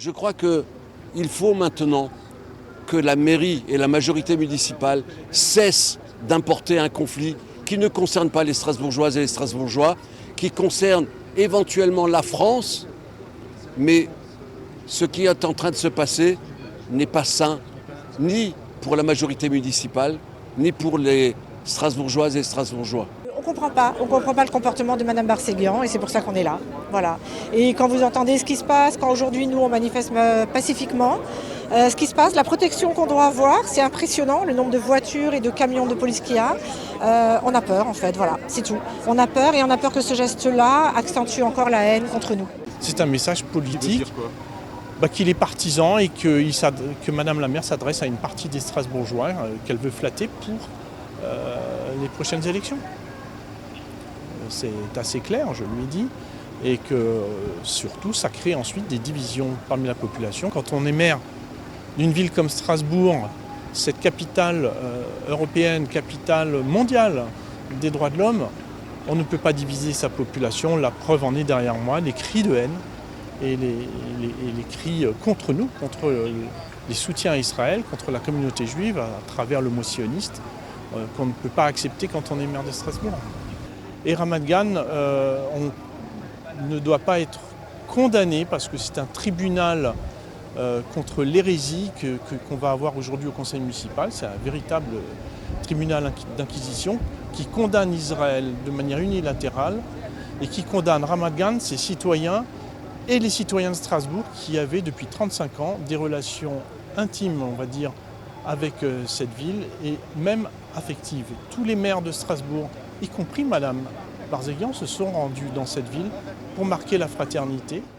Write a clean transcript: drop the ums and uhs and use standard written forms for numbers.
Je crois qu'il faut maintenant que la mairie et la majorité municipale cessent d'importer un conflit qui ne concerne pas les Strasbourgeoises et les Strasbourgeois, qui concerne éventuellement la France, mais ce qui est en train de se passer n'est pas sain, ni pour la majorité municipale, ni pour les Strasbourgeoises et les Strasbourgeois. On comprend pas le comportement de Madame Barséguian et c'est pour ça qu'on est là. Voilà. Et quand vous entendez ce qui se passe, quand aujourd'hui nous on manifeste pacifiquement, ce qui se passe, la protection qu'on doit avoir, c'est impressionnant, le nombre de voitures et de camions de police qu'il y a. On a peur en fait, voilà, c'est tout. On a peur et on a peur que ce geste-là accentue encore la haine contre nous. C'est un message politique qu'il est partisan et que Madame la maire s'adresse à une partie des Strasbourgeois qu'elle veut flatter pour les prochaines élections. C'est assez clair, je lui ai dit, et que surtout ça crée ensuite des divisions parmi la population. Quand on est maire d'une ville comme Strasbourg, cette capitale européenne, capitale mondiale des droits de l'homme, on ne peut pas diviser sa population. La preuve en est derrière moi, les cris de haine et les cris contre nous, contre les soutiens à Israël, contre la communauté juive à travers le mot sioniste, qu'on ne peut pas accepter quand on est maire de Strasbourg. Et Ramat Gan ne doit pas être condamné parce que c'est un tribunal contre l'hérésie qu'on va avoir aujourd'hui au conseil municipal. C'est un véritable tribunal d'inquisition qui condamne Israël de manière unilatérale et qui condamne Ramat Gan, ses citoyens et les citoyens de Strasbourg qui avaient depuis 35 ans des relations intimes, on va dire, avec cette ville et même affectives. Tous les maires de Strasbourg, y compris Madame Barséguian, se sont rendus dans cette ville pour marquer la fraternité.